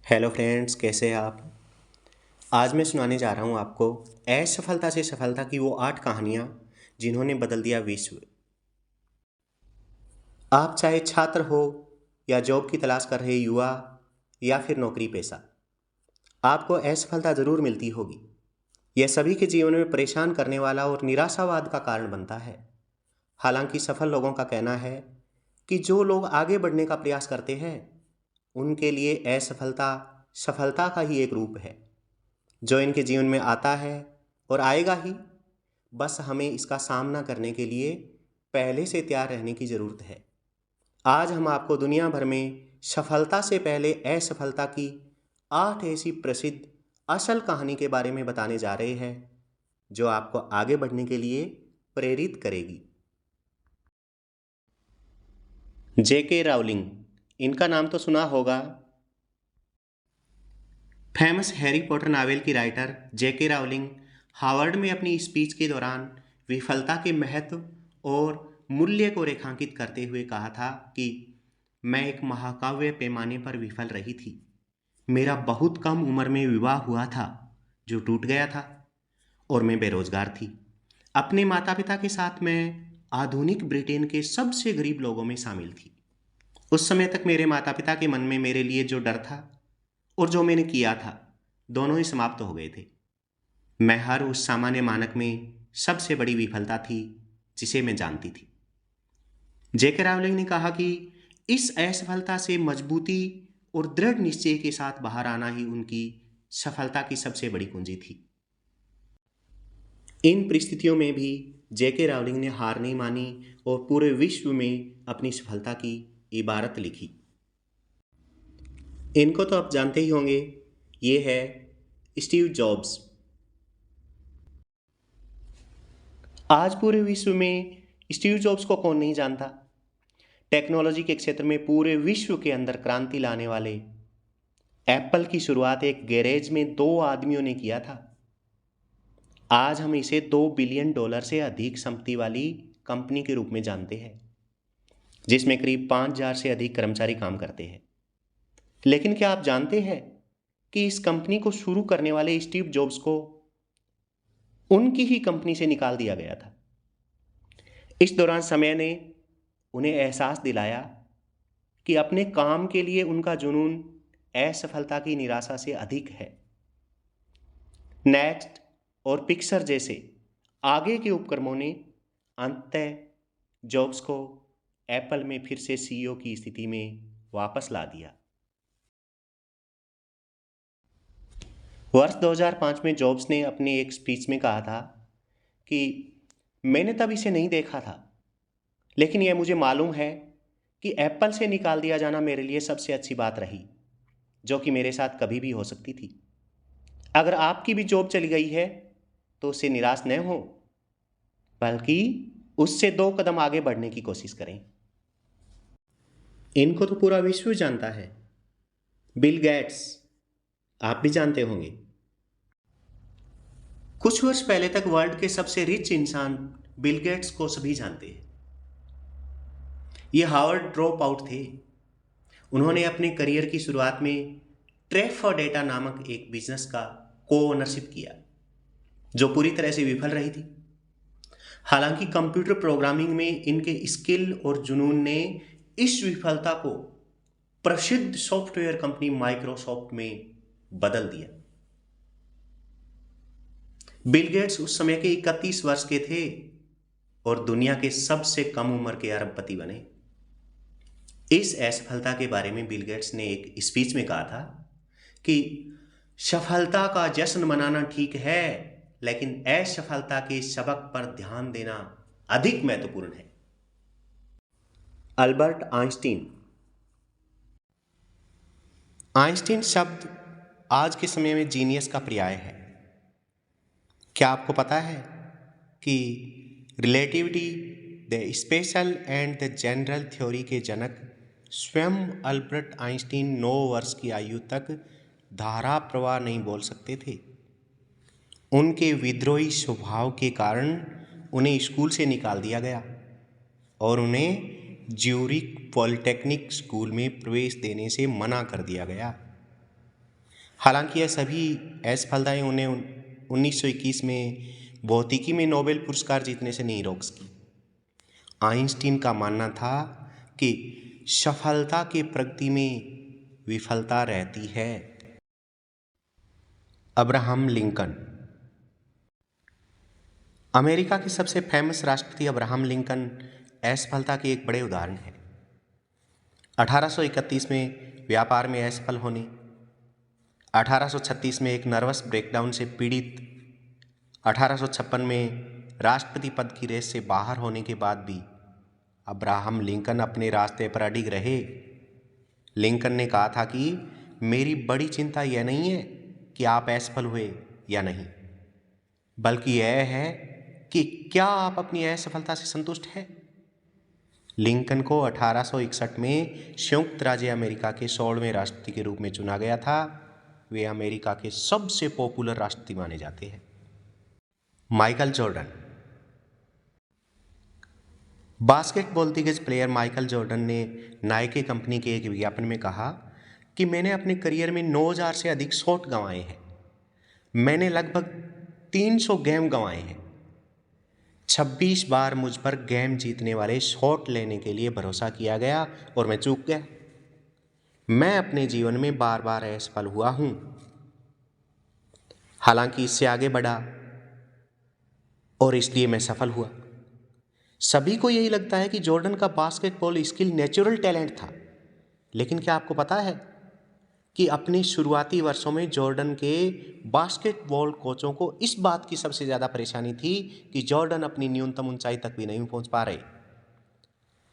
Hello friends, कैसे हैं आप। आज मैं सुनाने जा रहा हूँ आपको असफलता से सफलता की वो 8 कहानियाँ जिन्होंने बदल दिया विश्व। आप चाहे छात्र हो या जॉब की तलाश कर रहे युवा या फिर नौकरी पेशा, आपको असफलता ज़रूर मिलती होगी। यह सभी के जीवन में परेशान करने वाला और निराशावाद का कारण बनता है। हालांकि सफल लोगों का कहना है कि जो लोग आगे बढ़ने का प्रयास करते हैं उनके लिए असफलता सफलता का ही एक रूप है जो इनके जीवन में आता है और आएगा ही। बस हमें इसका सामना करने के लिए पहले से तैयार रहने की ज़रूरत है। आज हम आपको दुनिया भर में सफलता से पहले असफलता की 8 ऐसी प्रसिद्ध असल कहानी के बारे में बताने जा रहे हैं जो आपको आगे बढ़ने के लिए प्रेरित करेगी। जेके रावलिंग, इनका नाम तो सुना होगा। फेमस हैरी पॉटर नावल की राइटर जेके रावलिंग हार्वर्ड में अपनी स्पीच के दौरान विफलता के महत्व और मूल्य को रेखांकित करते हुए कहा था कि मैं एक महाकाव्य पैमाने पर विफल रही थी। मेरा बहुत कम उम्र में विवाह हुआ था जो टूट गया था और मैं बेरोजगार थी। अपने माता पिता के साथ मैं आधुनिक ब्रिटेन के सबसे गरीब लोगों में शामिल थी। उस समय तक मेरे माता पिता के मन में मेरे लिए जो डर था और जो मैंने किया था दोनों ही समाप्त हो गए थे। मैं हर उस सामान्य मानक में सबसे बड़ी विफलता थी जिसे मैं जानती थी। जेके रावलिंग ने कहा कि इस असफलता से मजबूती और दृढ़ निश्चय के साथ बाहर आना ही उनकी सफलता की सबसे बड़ी कुंजी थी। इन परिस्थितियों में भी जेके रावलिंग ने हार नहीं मानी और पूरे विश्व में अपनी सफलता की इबारत लिखी। इनको तो आप जानते ही होंगे, ये है स्टीव जॉब्स। आज पूरे विश्व में स्टीव जॉब्स को कौन नहीं जानता। टेक्नोलॉजी के क्षेत्र में पूरे विश्व के अंदर क्रांति लाने वाले एप्पल की शुरुआत एक गैरेज में 2 आदमियों ने किया था। आज हम इसे $2 बिलियन से अधिक संपत्ति वाली कंपनी के रूप में जानते हैं, जिसमें करीब 5,000 से अधिक कर्मचारी काम करते हैं। लेकिन क्या आप जानते हैं कि इस कंपनी को शुरू करने वाले स्टीव जॉब्स को उनकी ही कंपनी से निकाल दिया गया था। इस दौरान समय ने उन्हें एहसास दिलाया कि अपने काम के लिए उनका जुनून असफलता की निराशा से अधिक है। नेक्स्ट और पिक्सर जैसे आगे के उपक्रमों ने अंततः जॉब्स को एप्पल में फिर से सीईओ की स्थिति में वापस ला दिया। वर्ष 2005 में जॉब्स ने अपनी एक स्पीच में कहा था कि मैंने तब इसे नहीं देखा था, लेकिन यह मुझे मालूम है कि एप्पल से निकाल दिया जाना मेरे लिए सबसे अच्छी बात रही जो कि मेरे साथ कभी भी हो सकती थी। अगर आपकी भी जॉब चली गई है तो उससे निराश न हो, बल्कि उससे 2 कदम आगे बढ़ने की कोशिश करें। इनको तो पूरा विश्व जानता है, बिल गेट्स, आप भी जानते होंगे। कुछ वर्ष पहले तक वर्ल्ड के सबसे रिच इंसान बिल गेट्स को सभी जानते हैं। ये हार्वर्ड ड्रॉप आउट थे। उन्होंने अपने करियर की शुरुआत में ट्रैप फॉर डेटा नामक एक बिजनेस का को ओनरशिप किया जो पूरी तरह से विफल रही थी। हालांकि कंप्यूटर प्रोग्रामिंग में इनके स्किल और जुनून ने इस विफलता को प्रसिद्ध सॉफ्टवेयर कंपनी माइक्रोसॉफ्ट में बदल दिया। बिल गेट्स उस समय के 31 वर्ष के थे और दुनिया के सबसे कम उम्र के अरबपति बने। इस असफलता के बारे में बिल गेट्स ने एक स्पीच में कहा था कि सफलता का जश्न मनाना ठीक है, लेकिन असफलता के सबक पर ध्यान देना अधिक महत्वपूर्ण है। Albert Einstein. आइंस्टीन शब्द आज के समय में जीनियस का पर्याय है। क्या आपको पता है कि relativity, the special and the general theory के जनक स्वयं अल्बर्ट आइंस्टीन 9 वर्ष की आयु तक धारा प्रवाह नहीं बोल सकते थे। उनके विद्रोही स्वभाव के कारण उन्हें स्कूल से निकाल दिया गया और उन्हें ज्यूरिक पॉलिटेक्निक स्कूल में प्रवेश देने से मना कर दिया गया। हालांकि यह सभी असफलताएं उन्हें 1921 में भौतिकी में नोबेल पुरस्कार जीतने से नहीं रोक सकी। आइंस्टीन का मानना था कि सफलता के प्रगति में विफलता रहती है। Abraham Lincoln. अमेरिका के सबसे फेमस राष्ट्रपति अब्राहम लिंकन असफलता के एक बड़े उदाहरण हैं। 1831 में व्यापार में असफल होने, 1836 में एक नर्वस ब्रेकडाउन से पीड़ित, 1856 में राष्ट्रपति पद की रेस से बाहर होने के बाद भी अब्राहम लिंकन अपने रास्ते पर अडिग रहे। लिंकन ने कहा था कि मेरी बड़ी चिंता यह नहीं है कि आप असफल हुए या नहीं, बल्कि यह है कि क्या आप अपनी असफलता से संतुष्ट हैं। लिंकन को 1861 में संयुक्त राज्य अमेरिका के 16वें राष्ट्रपति के रूप में चुना गया था। वे अमेरिका के सबसे पॉपुलर राष्ट्रपति माने जाते हैं। Michael Jordan. बास्केटबॉल दिग्गज प्लेयर माइकल जॉर्डन ने नाइके कंपनी के एक विज्ञापन में कहा कि मैंने अपने करियर में 9000 से अधिक शॉट गंवाए हैं। मैंने लगभग 300 गेम गंवाए हैं। 26 बार मुझ पर गेम जीतने वाले शॉट लेने के लिए भरोसा किया गया और मैं चूक गया। मैं अपने जीवन में बार बार असफल हुआ हूं, हालांकि इससे आगे बढ़ा और इसलिए मैं सफल हुआ। सभी को यही लगता है कि जॉर्डन का बास्केटबॉल स्किल नेचुरल टैलेंट था, लेकिन क्या आपको पता है कि अपने शुरुआती वर्षों में जॉर्डन के बास्केटबॉल कोचों को इस बात की सबसे ज़्यादा परेशानी थी कि जॉर्डन अपनी न्यूनतम ऊंचाई तक भी नहीं पहुंच पा रहे।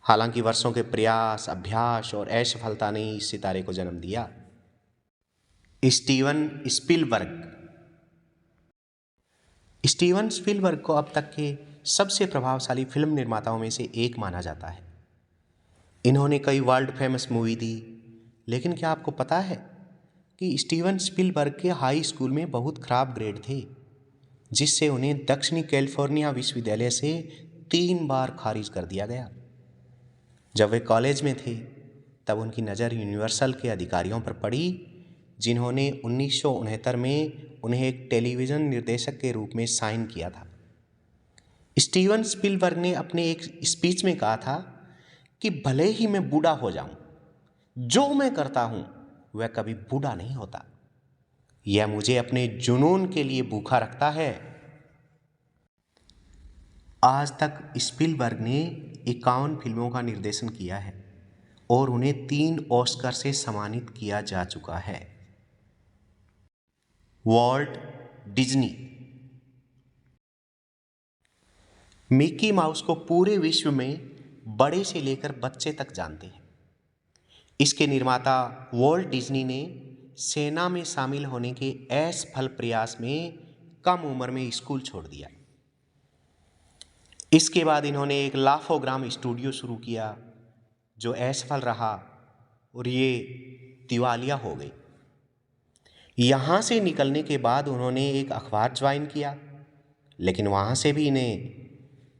हालांकि वर्षों के प्रयास, अभ्यास और असफलता ने इस सितारे को जन्म दिया। Steven Spielberg. स्टीवन स्पिलबर्ग को अब तक के सबसे प्रभावशाली फिल्म निर्माताओं में से एक माना जाता है। इन्होंने कई वर्ल्ड फेमस मूवी दी, लेकिन क्या आपको पता है कि स्टीवन स्पिलबर्ग के हाई स्कूल में बहुत खराब ग्रेड थे, जिससे उन्हें दक्षिणी कैलिफोर्निया विश्वविद्यालय से 3 बार खारिज कर दिया गया। जब वे कॉलेज में थे तब उनकी नज़र यूनिवर्सल के अधिकारियों पर पड़ी, जिन्होंने 1969 में उन्हें एक टेलीविज़न निर्देशक के रूप में साइन किया था। स्टीवन स्पिलबर्ग ने अपने एक स्पीच में कहा था कि भले ही मैं बूढ़ा हो जाऊं, जो मैं करता हूं वह कभी बूढ़ा नहीं होता। यह मुझे अपने जुनून के लिए भूखा रखता है। आज तक स्पिलबर्ग ने 51 फिल्मों का निर्देशन किया है और उन्हें 3 ऑस्कर से सम्मानित किया जा चुका है। Walt Disney. मिकी माउस को पूरे विश्व में बड़े से लेकर बच्चे तक जानते हैं। इसके निर्माता वॉल्ट डिज्नी ने सेना में शामिल होने के असफल प्रयास में कम उम्र में स्कूल छोड़ दिया। इसके बाद इन्होंने एक लाफोग्राम स्टूडियो शुरू किया, जो असफल रहा और ये दिवालिया हो गई। यहाँ से निकलने के बाद उन्होंने एक अखबार ज्वाइन किया, लेकिन वहाँ से भी इन्हें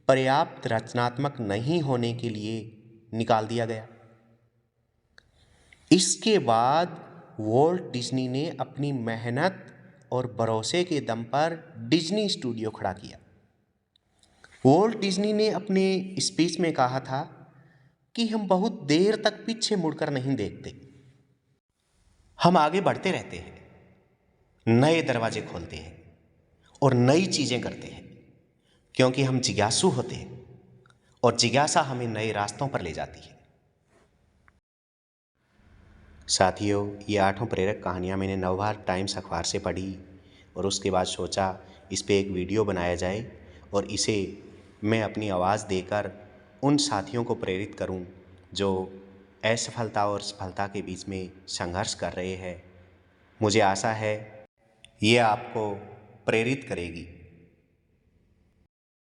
पर्याप्त रचनात्मक नहीं होने के लिए निकाल दिया गया। इसके बाद वॉल्ट डिज्नी ने अपनी मेहनत और भरोसे के दम पर डिज्नी स्टूडियो खड़ा किया। वॉल्ट डिज्नी ने अपने स्पीच में कहा था कि हम बहुत देर तक पीछे मुड़कर नहीं देखते, हम आगे बढ़ते रहते हैं, नए दरवाजे खोलते हैं और नई चीज़ें करते हैं, क्योंकि हम जिज्ञासु होते हैं और जिज्ञासा हमें नए रास्तों पर ले जाती है। साथियों, ये 8 प्रेरक कहानियाँ मैंने नवभारत टाइम्स अखबार से पढ़ी और उसके बाद सोचा इस पे एक वीडियो बनाया जाए और इसे मैं अपनी आवाज़ देकर उन साथियों को प्रेरित करूं जो असफलता और सफलता के बीच में संघर्ष कर रहे हैं। मुझे आशा है ये आपको प्रेरित करेगी।